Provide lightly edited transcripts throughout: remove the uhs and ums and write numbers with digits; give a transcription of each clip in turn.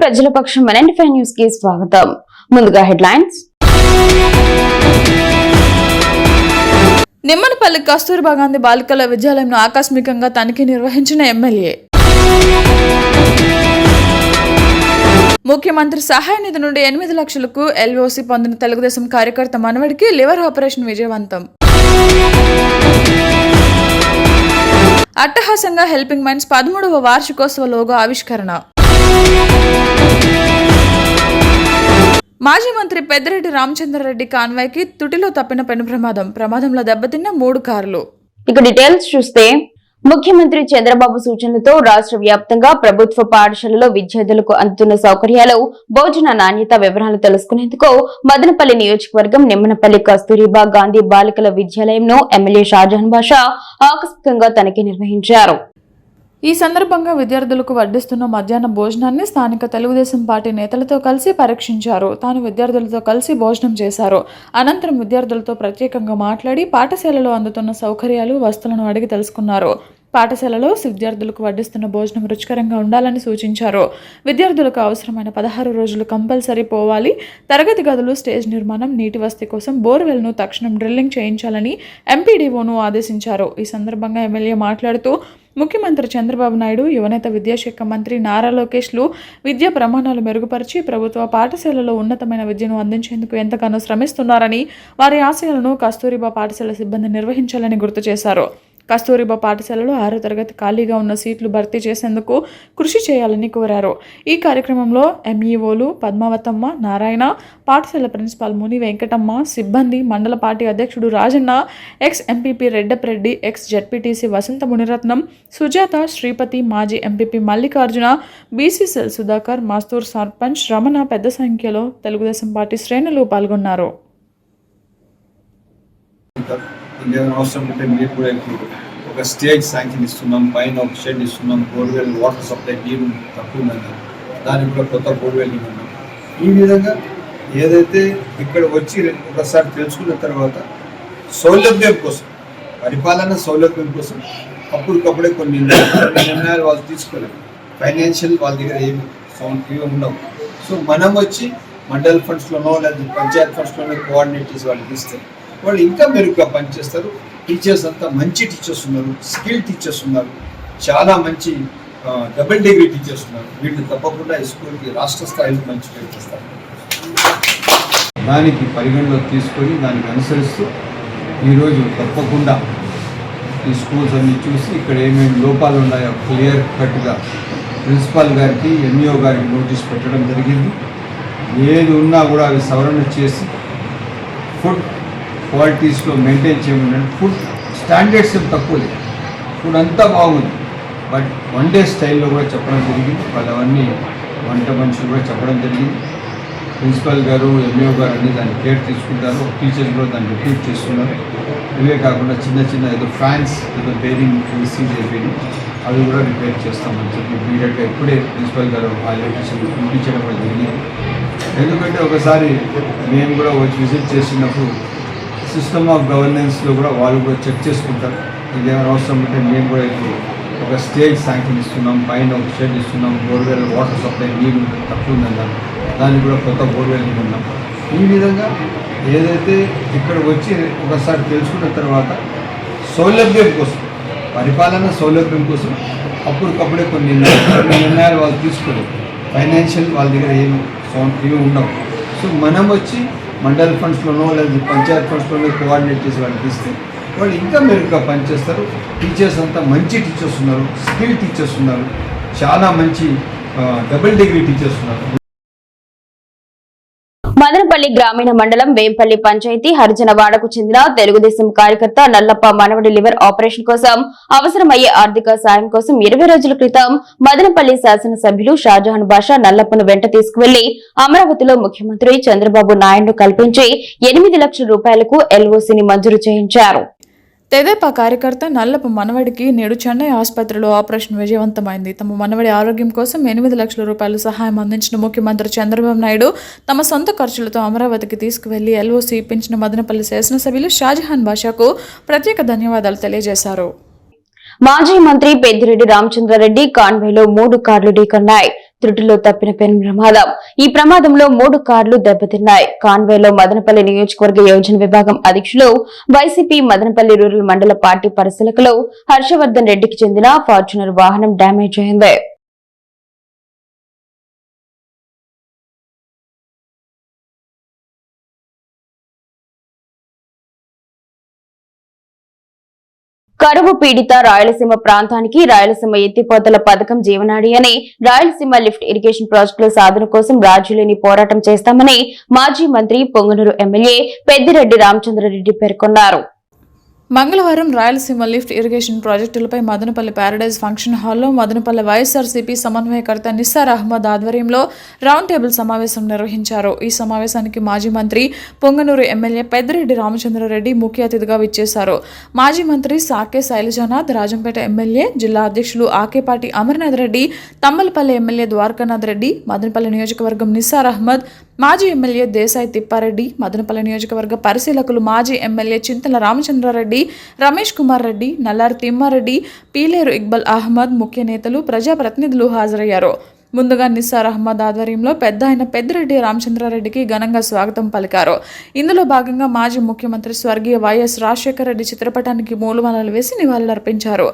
ప్రజల పక్షం 95 న్యూస్ కి స్వాగతం. ముందుగా హెడ్లైన్స్. నిమ్మనపల్లి కస్తూర్బా గాంధీ బాలికల విద్యాలయంను ఆకస్మికంగా తనిఖీ నిర్వహించిన ఎమ్మెల్యే. ముఖ్యమంత్రి సహాయ నిధి నుండి 8 లక్షలకు LOC పొందిన తెలుగుదేశం కార్యకర్త మనవడికి లివర్ ఆపరేషన్ విజయవంతం. అట్టహాసంగా హెల్పింగ్ మైండ్స్ 13వ వార్షికోత్సవ లోగో ఆవిష్కరణ. మాజీ మంత్రి పెద్దిరెడ్డి రామచంద్రారెడ్డి కాన్వాయ్కి తుటిలో తప్పిన పెను ప్రమాదంలో దెబ్బతిన్న 3 కార్లు. ఇక డీటెయిల్స్ చూస్తే, ముఖ్యమంత్రి చంద్రబాబు సూచనలతో రాష్ట్ర వ్యాప్తంగా ప్రభుత్వ పాఠశాలలో విద్యార్థులకు అందుతున్న సౌకర్యాలు, భోజన నాణ్యత వివరాలు తెలుసుకునేందుకు మదనపల్లి నియోజకవర్గం నిమ్మనపల్లి కస్తూరిబా గాంధీ బాలికల విద్యాలయంను ఎమ్మెల్యే షాజహాన్ బాషా ఆకస్మికంగా తనిఖీ నిర్వహించారు. ఈ సందర్భంగా విద్యార్థులకు వడ్డిస్తున్న మధ్యాహ్న భోజనాన్ని స్థానిక తెలుగుదేశం పార్టీ నేతలతో కలిసి పరీక్షించారు. తాను విద్యార్థులతో కలిసి భోజనం చేశారు. అనంతరం విద్యార్థులతో ప్రత్యేకంగా మాట్లాడి పాఠశాలలో అందుతున్న సౌకర్యాలు, వస్తువులను అడిగి తెలుసుకున్నారు. పాఠశాలలో విద్యార్థులకు వడ్డిస్తున్న భోజనం రుచికరంగా ఉండాలని సూచించారు. విద్యార్థులకు అవసరమైన 16 రోజులు కంపల్సరీ పోవాలి. తరగతి గదులు, స్టేజ్ నిర్మాణం, నీటి వసతి కోసం బోర్వెల్ను తక్షణం డ్రిల్లింగ్ చేయించాలని ఎంపీడీఓను ఆదేశించారు. ఈ సందర్భంగా ఎమ్మెల్యే మాట్లాడుతూ, ముఖ్యమంత్రి చంద్రబాబు నాయుడు, యువనేత విద్యాశాఖ మంత్రి నారా లోకేష్లు విద్యా ప్రమాణాలు మెరుగుపరిచి ప్రభుత్వ పాఠశాలలో ఉన్నతమైన విద్యను అందించేందుకు ఎంతగానో శ్రమిస్తున్నారని, వారి ఆశయాలను కస్తూరిబా పాఠశాల సిబ్బంది నిర్వహించాలని గుర్తు చేశారు. కస్తూరిబా పాఠశాలలో 6వ తరగతి ఖాళీగా ఉన్న సీట్లు భర్తీ చేసేందుకు కృషి చేయాలని కోరారు. ఈ కార్యక్రమంలో ఎంఈఓలు పద్మావతమ్మ, నారాయణ, పాఠశాల ప్రిన్సిపాల్ ముని వెంకటమ్మ, సిబ్బంది, మండల పార్టీ అధ్యక్షుడు Rajanna, ex MPP Reddappreddy, ex ZPTC Vasantha Muniratnam, Sujatha, Sripathi, మాజీ ఎంపీపీ మల్లికార్జున, బీసీసీఎల్ సుధాకర్, మాస్తూర్ సర్పంచ్ రమణ పెద్ద సంఖ్యలో తెలుగుదేశం పార్టీ శ్రేణులు పాల్గొన్నారు. అవసరం ఉంటే మీరు కూడా ఇప్పుడు ఒక స్టేజ్ శాంక్షన్ ఇస్తున్నాం, పైన ఒక షెడ్ ఇస్తున్నాం, బోర్వెల్ వాటర్ సప్లై నీరు తక్కువ ఉందన్నారు, దానికి కూడా కొత్త బోర్వెల్ ఉన్నాం. ఈ విధంగా ఏదైతే ఇక్కడ వచ్చి ఒకసారి తెలుసుకున్న తర్వాత సౌలభ్యం కోసం, పరిపాలన సౌలభ్యం కోసం అప్పటికప్పుడే కొన్ని నిర్ణయాలు వాళ్ళు తీసుకోలేదు. ఫైనాన్షియల్ వాళ్ళ దగ్గర ఏమి ఉండవు. సో మనం వచ్చి మండల్ ఫండ్స్లోనో లేదా పంచాయత్ ఫండ్స్లోనో కోఆర్డినేట్ చేసి వాళ్ళకి ఇస్తే వాళ్ళు ఇంకా మెరుగ్గా పనిచేస్తారు. టీచర్స్ అంతా మంచి టీచర్స్ ఉన్నారు, స్కిల్ టీచర్స్ ఉన్నారు, చాలా మంచి డబుల్ డిగ్రీ టీచర్స్ ఉన్నారు. వీళ్ళు తప్పకుండా ఈ స్కూల్కి రాష్ట్ర స్థాయిలో మంచి పేరు తెస్తారు. దానికి పరిగణలో తీసుకొని దానికి అనుసరిస్తూ ఈరోజు తప్పకుండా ఈ స్కూల్స్ అన్ని చూసి ఇక్కడ ఏమేమి లోపాలు ఉన్నాయో క్లియర్ కట్గా ప్రిన్సిపాల్ గారికి, ఎంఈఓ గారికి నోటీస్ పెట్టడం జరిగింది. ఏది ఉన్నా కూడా అవి సవరణ చేసి ఫుడ్ క్వాలిటీస్లో మెయింటైన్ చేయమని. ఫుడ్ స్టాండర్డ్స్ ఏం తక్కువ లేదు, ఫుడ్ అంతా బాగుంది. బట్ వన్ డే స్టైల్లో కూడా చెప్పడం జరిగింది. వాళ్ళు అవన్నీ వంట మనుషులు కూడా చెప్పడం జరిగింది. ప్రిన్సిపల్ గారు, ఎంఈఓ గారు అన్ని దాన్ని కేర్ తీసుకుంటారు. టీచర్స్ కూడా దాన్ని రిపీట్ చేస్తున్నారు. ఇవే కాకుండా చిన్న ఏదో ఫ్యాన్స్, ఏదో బేరింగ్ మిస్సింగ్ అయిపోయింది, అవి కూడా రిపేర్ చేస్తామని చెప్పి ఇమీడియట్గా ఇప్పుడే ప్రిన్సిపల్ గారు ఆ ఎలక్ట్రిషన్ పంపించడం కూడా జరిగింది. ఎందుకంటే ఒకసారి మేము కూడా వచ్చి విజిట్ చేసినప్పుడు సిస్టమ్ ఆఫ్ గవర్నెన్స్లో కూడా వాళ్ళు కూడా చెక్ చేసుకుంటారు. ఇదేమైనా అవసరం ఉంటే మేము కూడా ఇప్పుడు ఒక స్టేజ్ శాంక్షన్ ఇస్తున్నాం, పైన ఒక షెడ్ ఇస్తున్నాం, బోర్వెల్ వాటర్ సప్లై నీరు తక్కువ ఉందన్నారు, దానికి కూడా కొత్త బోర్వెల్ ఉన్నాం. ఈ విధంగా ఏదైతే ఇక్కడ వచ్చి ఒకసారి తెలుసుకున్న తర్వాత సౌలభ్యం కోసం, పరిపాలన సౌలభ్యం కోసం అప్పటికప్పుడే కొన్ని నిర్ణయాలు వాళ్ళు తీసుకోలేదు. ఫైనాన్షియల్ వాళ్ళ దగ్గర ఏమి ఉండవు. సో మనం వచ్చి మండల్ ఫండ్స్లోనో లేదా పంచాయత్ ఫండ్స్లోనో కోఆర్డినేట్ చేసి వాళ్ళకి ఇస్తే వాళ్ళు ఇంకా మెరుగ్గా పనిచేస్తారు. టీచర్స్ అంతా మంచి టీచర్స్ ఉన్నారు, స్కిల్ టీచర్స్ ఉన్నారు, చాలా మంచి డబుల్ డిగ్రీ టీచర్స్ ఉన్నారు. మదనపల్లి గ్రామీణ మండలం వేంపల్లి పంచాయతీ హరిజనవాడకు చెందిన తెలుగుదేశం కార్యకర్త నల్లప్ప మనవడి లివర్ ఆపరేషన్ కోసం అవసరమయ్యే ఆర్థిక సాయం కోసం 20 రోజుల క్రితం మదనపల్లి శాసనసభ్యులు షాజహాన్ బాషా నల్లప్పను వెంట తీసుకువెళ్లి అమరావతిలో ముఖ్యమంత్రి చంద్రబాబు నాయుడు కల్పించి 8 లక్షల రూపాయలకు LOCని మంజూరు చేయించారు. తెదేపా కార్యకర్త నల్లపు మనవడికి నేడు చెన్నై ఆసుపత్రిలో ఆపరేషన్ విజయవంతమైంది. తమ మనవడి ఆరోగ్యం కోసం 8 లక్షల రూపాయలు సహాయం అందించిన ముఖ్యమంత్రి చంద్రబాబు నాయుడు తమ సొంత ఖర్చులతో అమరావతికి తీసుకువెళ్లి LOC ఇప్పించిన మదనపల్లి శాసనసభ్యులు షాజహాన్ బాషాకు ప్రత్యేక ధన్యవాదాలు తెలియజేశారు. మాజీ మంత్రి పెద్దిరెడ్డి రామచంద్రారెడ్డి కాన్వాయ్లో 3 కార్లు ఢీకొన్నాయి. త్రుటిలో తప్పిన పెను ప్రమాదం. ఈ ప్రమాదంలో 3 కార్లు దెబ్బతిన్నాయి. కాన్వేలో మదనపల్లి నియోజకవర్గ యోజన విభాగం అధ్యక్షులు వైసీపీ మదనపల్లి రూరల్ మండల పార్టీ పరిశీలకులు హర్షవర్ధన్ రెడ్డికి చెందిన ఫార్చునర్ వాహనం డ్యామేజ్ అయింది. కరువు పీడిత రాయలసీమ ప్రాంతానికి రాయలసీమ ఎత్తిపోతల పథకం జీవనాడి అని, రాయలసీమ లిఫ్ట్ ఇరిగేషన్ ప్రాజెక్టుల సాధన కోసం రాజీలేని పోరాటం చేస్తామని మాజీ మంత్రి పొంగనూరు ఎమ్మెల్యే పెద్దిరెడ్డి రామచంద్రారెడ్డి పేర్కొన్నారు. మంగళవారం రాయలసీమ లిఫ్ట్ ఇరిగేషన్ ప్రాజెక్టులపై మదనపల్లి ప్యారడైజ్ ఫంక్షన్ హాల్లో మదనపల్లి వైఎస్ఆర్సీపీ సమన్వయకర్త నిస్సార్ అహ్మద్ ఆధ్వర్యంలో రౌండ్ టేబుల్ సమావేశం నిర్వహించారు. ఈ సమావేశానికి మాజీ మంత్రి పొంగనూరు ఎమ్మెల్యే పెద్దిరెడ్డి రామచంద్రారెడ్డి ముఖ్య అతిథిగా విచ్చేశారు. మాజీ మంత్రి సాకే శైలజానాథ్, రాజంపేట ఎమ్మెల్యే జిల్లా అధ్యక్షులు ఆకేపాటి అమర్నాథ్ రెడ్డి, తంబలపల్లి ఎమ్మెల్యే ద్వారకానాథ్ రెడ్డి, మదనపల్లి నియోజకవర్గం నిస్సార్ అహ్మద్, మాజీ ఎమ్మెల్యే దేశాయ్ తిప్పారెడ్డి, మదనపల్లి నియోజకవర్గ పరిశీలకులు మాజీ ఎమ్మెల్యే చింతల రామచంద్రారెడ్డి, రమేష్ కుమార్ రెడ్డి, నల్లారి తిమ్మారెడ్డి, పీలేరు ఇక్బల్ అహ్మద్ ముఖ్య నేతలు, ప్రజాప్రతినిధులు హాజరయ్యారు. ముందుగా నిస్సార్ అహ్మద్ ఆధ్వర్యంలో పెద్దిరెడ్డి రామచంద్రారెడ్డికి ఘనంగా స్వాగతం పలికారు. ఇందులో భాగంగా మాజీ ముఖ్యమంత్రి స్వర్గీయ వైఎస్ రాజశేఖర రెడ్డి చిత్రపటానికి మూలమాలలు వేసి నివాళులర్పించారు.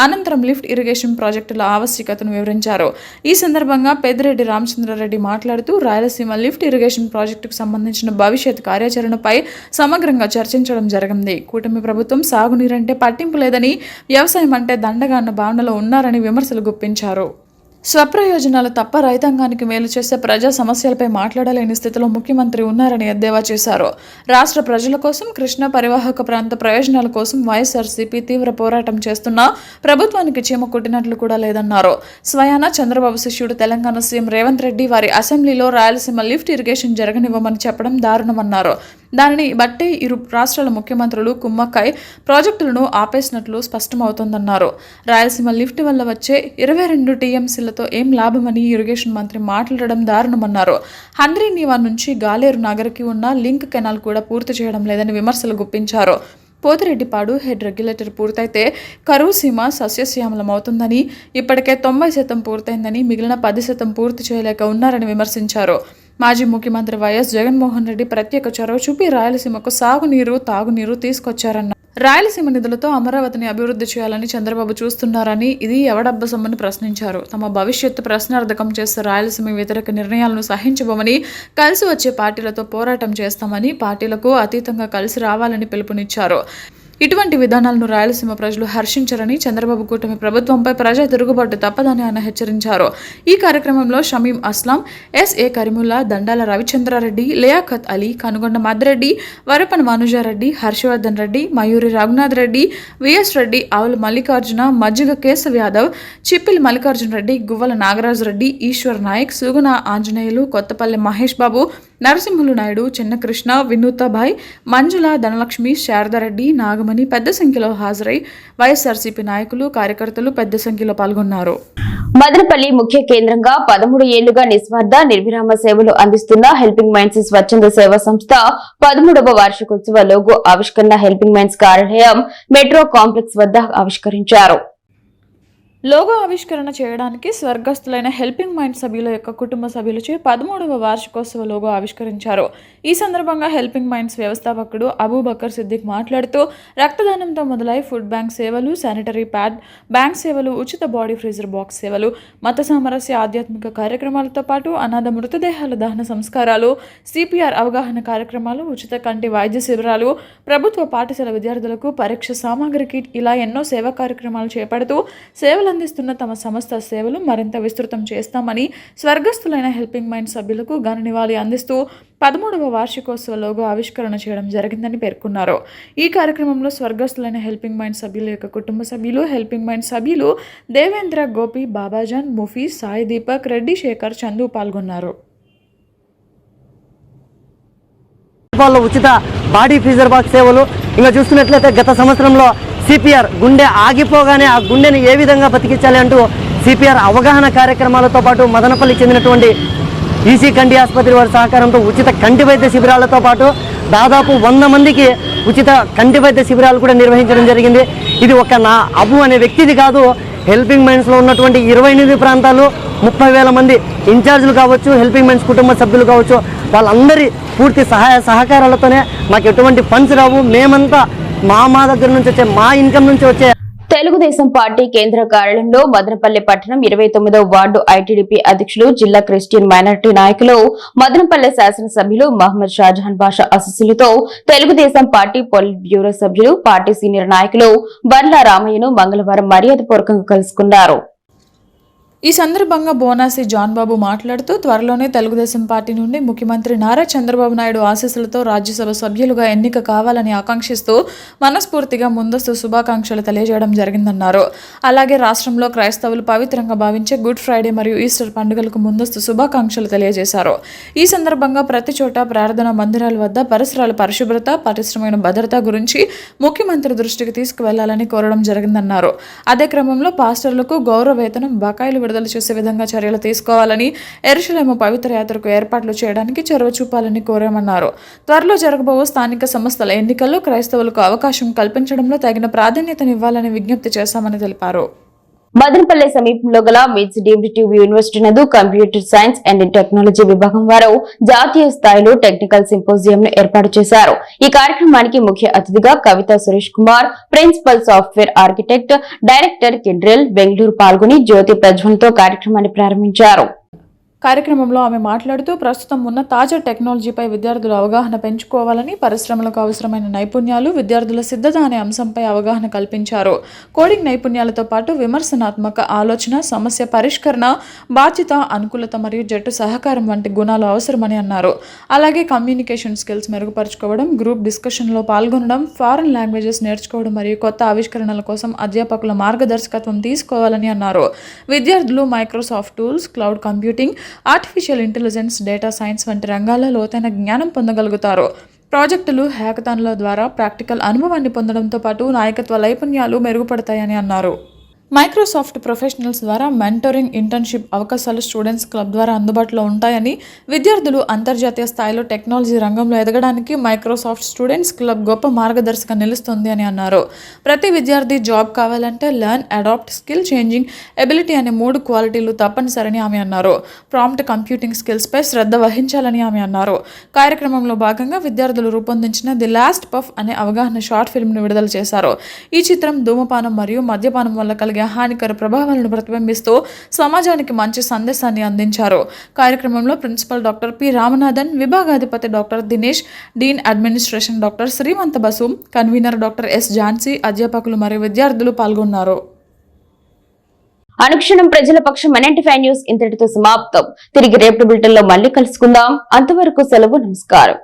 అనంతరం లిఫ్ట్ ఇరిగేషన్ ప్రాజెక్టుల ఆవశ్యకతను వివరించారు. ఈ సందర్భంగా పెద్దిరెడ్డి రామచంద్రారెడ్డి మాట్లాడుతూ రాయలసీమ లిఫ్ట్ ఇరిగేషన్ ప్రాజెక్టుకు సంబంధించిన భవిష్యత్ కార్యాచరణపై సమగ్రంగా చర్చించడం జరిగింది. కూటమి ప్రభుత్వం సాగునీరంటే పట్టింపు లేదని, వ్యవసాయం అంటే దండగా అన్న భావనలో ఉన్నారని విమర్శలు గుప్పించారు. స్వప్రయోజనాలు తప్ప రైతాంగానికి మేలు చేసే ప్రజా సమస్యలపై మాట్లాడలేని స్థితిలో ముఖ్యమంత్రి ఉన్నారని ఎద్దేవా చేశారు. రాష్ట్ర ప్రజల కోసం, కృష్ణా పరివాహక ప్రాంత ప్రయోజనాల కోసం వైఎస్ఆర్సీపీ తీవ్ర పోరాటం చేస్తున్నా ప్రభుత్వానికి చీమ కొట్టినట్లు కూడా లేదన్నారు. స్వయాన చంద్రబాబు శిష్యుడు తెలంగాణ సీఎం రేవంత్ రెడ్డి వారి అసెంబ్లీలో రాయలసీమ లిఫ్ట్ ఇరిగేషన్ జరగనివ్వమని చెప్పడం దారుణమన్నారు. దానిని బట్టే ఇరు రాష్ట్రాల ముఖ్యమంత్రులు కుమ్మక్కై ప్రాజెక్టులను ఆపేసినట్లు స్పష్టమవుతోందన్నారు. రాయలసీమ లిఫ్ట్ వల్ల వచ్చే 22 టీఎంసీలతో ఏం లాభమని ఇరిగేషన్ మంత్రి మాట్లాడడం దారుణమన్నారు. హంద్రీనీవా నుంచి గాలేరు నగర్కి ఉన్న లింక్ కెనాల్ కూడా పూర్తి చేయడం లేదని విమర్శలు గుప్పించారు. పోతిరెడ్డిపాడు హెడ్ రెగ్యులేటర్ పూర్తయితే కరువు సీమ సస్యశ్యామలమవుతుందని, ఇప్పటికే 90% పూర్తయిందని, మిగిలిన 10% పూర్తి చేయలేక ఉన్నారని విమర్శించారు. మాజీ ముఖ్యమంత్రి వైఎస్ జగన్మోహన్ రెడ్డి ప్రత్యేక చొరవ చూపి రాయలసీమకు సాగునీరు, తాగునీరు తీసుకొచ్చారన్నారు. రాయలసీమ నిధులతో అమరావతిని అభివృద్ధి చేయాలని చంద్రబాబు చూస్తున్నారని, ఇది ఎవడబ్బ సొమ్మని ప్రశ్నించారు. తమ భవిష్యత్తు ప్రశ్నార్థకం చేస్తే రాయలసీమ వ్యతిరేక నిర్ణయాలను సహించబోమని, కలిసి వచ్చే పార్టీలతో పోరాటం చేస్తామని, పార్టీలకు అతీతంగా కలిసి రావాలని పిలుపునిచ్చారు. ఇటువంటి విధానాలను రాయలసీమ ప్రజలు హర్షించరని, చంద్రబాబు కూటమి ప్రభుత్వంపై ప్రజా తిరుగుబాటు తప్పదని ఆయన హెచ్చరించారు. ఈ కార్యక్రమంలో షమీం అస్లాం, ఎస్ఏ కరీముల్లా, దండాల రవిచంద్రారెడ్డి, లియాఖత్ అలీ, కనుగొండ మద్రెడ్డి, వరపన మనుజారెడ్డి, హర్షవర్ధన్ రెడ్డి, మయూరి రఘునాథ్ రెడ్డి, విఎస్ రెడ్డి, ఆవుల మల్లికార్జున, మజ్జిగ కేశవ్ యాదవ్, చిప్పిలి మల్లికార్జున రెడ్డి, గువ్వల నాగరాజు రెడ్డి, ఈశ్వర్ నాయక్, సుగుణ ఆంజనేయులు, కొత్తపల్లి మహేష్ బాబు, నరసింహులు నాయుడు, చిన్నకృష్ణ, వినూతాభాయ్, మంజుల, ధనలక్ష్మి, శారదారెడ్డి, నాగమణి పెద్ద సంఖ్యలో హాజరై వైఎస్ఆర్సీపీ నాయకులు, కార్యకర్తలు పెద్ద సంఖ్యలో పాల్గొన్నారు. మదనపల్లి ముఖ్య కేంద్రంగా 13 ఏళ్లుగా నిస్వార్థ నిర్విరామ సేవలు అందిస్తున్న హెల్పింగ్ మైండ్స్ స్వచ్ఛంద సేవా సంస్థ 13వ వార్షికోత్సవ లోగో ఆవిష్కరణ హెల్పింగ్ మైండ్స్ కార్యాలయం మెట్రో కాంప్లెక్స్ వద్ద ఆవిష్కరించారు. లోగో ఆవిష్కరణ చేయడానికి స్వర్గస్థులైన హెల్పింగ్ మైండ్ సభ్యుల యొక్క కుటుంబ సభ్యులచే 13వ వార్షికోత్సవ లోగో ఆవిష్కరించారు. ఈ సందర్భంగా హెల్పింగ్ మైండ్స్ వ్యవస్థాపకుడు అబూబకర్ సిద్దిక్ మాట్లాడుతూ, రక్తదానంతో మొదలై ఫుడ్ బ్యాంక్ సేవలు, శానిటరీ ప్యాడ్ బ్యాంక్ సేవలు, ఉచిత బాడీ ఫ్రీజర్ బాక్స్ సేవలు, మత సామరస్య ఆధ్యాత్మిక కార్యక్రమాలతో పాటు అనాథ మృతదేహాల దహన సంస్కారాలు, సిపిఆర్ అవగాహన కార్యక్రమాలు, ఉచిత కంటి వైద్య శిబిరాలు, ప్రభుత్వ పాఠశాల విద్యార్థులకు పరీక్ష సామాగ్రి కిట్, ఇలా ఎన్నో సేవా కార్యక్రమాలు చేపడుతూ సేవలు అందిస్తున్న తమ సంస్థ సేవలు మరింత విస్తృతం చేస్తామని, స్వర్గస్థులైన హెల్పింగ్ మైండ్ సభ్యులకు ఘన నివాళి అందిస్తూ 13వ వార్షికోత్సవ లోగో ఆవిష్కరణ చేయడం జరిగిందని పేర్కొన్నారు. ఈ కార్యక్రమంలో స్వర్గస్థులైన హెల్పింగ్ మైండ్ సభ్యుల యొక్క కుటుంబ సభ్యులు, హెల్పింగ్ మైండ్ సభ్యులు దేవేంద్ర, గోపి, బాబాజాన్, ముఫీజ్, సాయి దీపక్, రెడ్డి, శేఖర్, చందు పాల్గొన్నారు. ఉచిత బాడీ ఫ్రీజర్ బాక్స్ సేవలు, ఇంకా చూస్తున్నట్లయితే గత సంవత్సరంలో సిపిఆర్ గుండె ఆగిపోగానే ఆ గుండెని ఏ విధంగా బతికించాలి అంటూ సిపిఆర్ అవగాహన కార్యక్రమాలతో పాటు మదనపల్లికి చెందినటువంటి ఈసీ కంటి ఆసుపత్రి వారి సహకారంతో ఉచిత కంటి వైద్య శిబిరాలతో పాటు దాదాపు 100 మందికి ఉచిత కంటి వైద్య శిబిరాలు కూడా నిర్వహించడం జరిగింది. ఇది ఒక నా అబు అనే వ్యక్తిది కాదు, హెల్పింగ్ మైండ్స్లో ఉన్నటువంటి 28 ప్రాంతాలు 30,000 మంది ఇన్ఛార్జీలు కావచ్చు, హెల్పింగ్ మైండ్స్ కుటుంబ సభ్యులు కావచ్చు, వాళ్ళందరి పూర్తి సహాయ సహకారాలతోనే మాకు ఎటువంటి ఫండ్స్ రావు. మేమంతా మా దగ్గర నుంచి వచ్చే, మా ఇన్కమ్ నుంచి వచ్చే. తెలుగుదేశం పార్టీ కేంద్ర కార్యాలయంలో మదనపల్లి పట్టణం 29వ వార్డు ఐటీడీపీ అధ్యక్షులు, జిల్లా క్రిస్టియన్ మైనారిటీ నాయకులు, మదనపల్లి శాసనసభ్యులు మహమ్మద్ షాజహాన్ బాషా ఆశీస్సులతో తెలుగుదేశం పార్టీ పొలిట్ బ్యూరో సభ్యులు, పార్టీ సీనియర్ నాయకులు బండ్ల రామయ్యను మంగళవారం మర్యాదపూర్వకంగా కలుసుకున్నారు. ఈ సందర్భంగా బోనాసి జాన్ బాబు మాట్లాడుతూ త్వరలోనే తెలుగుదేశం పార్టీ నుండి ముఖ్యమంత్రి నారా చంద్రబాబు నాయుడు ఆశీస్సులతో రాజ్యసభ సభ్యులుగా ఎన్నిక కావాలని ఆకాంక్షిస్తూ మనస్ఫూర్తిగా ముందస్తు శుభాకాంక్షలు తెలియజేయడం జరిగిందన్నారు. అలాగే రాష్ట్రంలో క్రైస్తవులు పవిత్రంగా భావించే గుడ్ ఫ్రైడే మరియు ఈస్టర్ పండుగలకు ముందస్తు శుభాకాంక్షలు తెలియజేశారు. ఈ సందర్భంగా ప్రతి చోట ప్రార్థనా మందిరాల వద్ద పరిసరాల పరిశుభ్రత, పటిష్టమైన భద్రత గురించి ముఖ్యమంత్రి దృష్టికి తీసుకువెళ్లాలని కోరడం జరిగిందన్నారు. అదే క్రమంలో పాస్టర్లకు గౌరవ వేతనం బకాయిలు విడుదల చేసే విధంగా చర్యలు తీసుకోవాలని, యెరూషలేము పవిత్ర యాత్రకు ఏర్పాట్లు చేయడానికి చొరవ చూపాలని కోరామన్నారు. త్వరలో జరగబో స్థానిక సంస్థల ఎన్నికల్లో క్రైస్తవులకు అవకాశం కల్పించడంలో తగిన ప్రాధాన్యతనివ్వాలని విజ్ఞప్తి చేశామని తెలిపారు. మదనపల్లి సమీపంలో గల మిట్స్ డీమ్డ్ ట్యూబ్ యూనివర్సిటీ నందు కంప్యూటర్ సైన్స్ అండ్ టెక్నాలజీ విభాగం వారు జాతీయ స్థాయిలో టెక్నికల్ సింపోజియం ను ఏర్పాటు చేశారు. ఈ కార్యక్రమానికి ముఖ్య అతిథిగా Kavitha Suresh Kumar, principal software architect, director కిడ్రెల్ బెంగళూరు పాల్గొని జ్యోతి ప్రజ్వలతో కార్యక్రమాన్ని ప్రారంభించారు. కార్యక్రమంలో ఆమె మాట్లాడుతూ ప్రస్తుతం ఉన్న తాజా టెక్నాలజీపై విద్యార్థులు అవగాహన పెంచుకోవాలని, పరిశ్రమలకు అవసరమైన నైపుణ్యాలు, విద్యార్థుల సిద్ధత అనే అంశంపై అవగాహన కల్పించారు. కోడింగ్ నైపుణ్యాలతో పాటు విమర్శనాత్మక ఆలోచన, సమస్య పరిష్కరణ, బాధ్యత, అనుకూలత మరియు జట్టు సహకారం వంటి గుణాలు అవసరమని అన్నారు. అలాగే కమ్యూనికేషన్ స్కిల్స్ మెరుగుపరుచుకోవడం, గ్రూప్ డిస్కషన్లో పాల్గొనడం, ఫారెన్ లాంగ్వేజెస్ నేర్చుకోవడం మరియు కొత్త ఆవిష్కరణల కోసం అధ్యాపకుల మార్గదర్శకత్వం తీసుకోవాలని అన్నారు. విద్యార్థులు Microsoft tools, cloud computing, artificial intelligence, data science వంటి రంగాల్లో లోతైన జ్ఞానం పొందగలుగుతారు. ప్రాజెక్టులు, హ్యాకథాన్ల ద్వారా ప్రాక్టికల్ అనుభవాన్ని పొందడంతో పాటు నాయకత్వ నైపుణ్యాలు మెరుగుపడతాయని అన్నారు. మైక్రోసాఫ్ట్ ప్రొఫెషనల్స్ ద్వారా మెంటరింగ్, ఇంటర్న్షిప్ అవకాశాలు స్టూడెంట్స్ క్లబ్ ద్వారా అందుబాటులో ఉంటాయని, విద్యార్థులు అంతర్జాతీయ స్థాయిలో టెక్నాలజీ రంగంలో ఎదగడానికి మైక్రోసాఫ్ట్ స్టూడెంట్స్ క్లబ్ గొప్ప మార్గదర్శకం నిలుస్తుంది అని అన్నారు. ప్రతి విద్యార్థి జాబ్ కావాలంటే learn, adapt, skill changing ability అనే 3 క్వాలిటీలు తప్పనిసరని ఆమె అన్నారు. ప్రాంప్ట్ కంప్యూటింగ్ స్కిల్స్ పై శ్రద్ధ వహించాలని ఆమె అన్నారు. కార్యక్రమంలో భాగంగా విద్యార్థులు రూపొందించిన ది లాస్ట్ పఫ్ అనే అవగాహన షార్ట్ ఫిల్మ్ ను విడుదల చేశారు. ఈ చిత్రం ధూమపానం మరియు మద్యపానం వల్ల కలిగే హానికర ప్రభావాలను ప్రతిబింబిస్తూ సమాజానికి మంచి సందేశాన్ని అందించారు. కార్యక్రమంలో ప్రిన్సిపల్ డాక్టర్ పి రామనాథన్, విభాగాధిపతి doctor Dinesh, dean administration doctor Srimantha Basu, convener doctor S Jhansi, అధ్యాపకులు మరియు విద్యార్థులు పాల్గొన్నారు. అనుక్షణం ప్రజల పక్షం 95 న్యూస్ ఇంతటితో సమాప్తం. తిరిగి రేపటి బులెటిన్ లో మళ్ళీ కలుసుకుందాం. అంతవరకు సెలవు, నమస్కారం.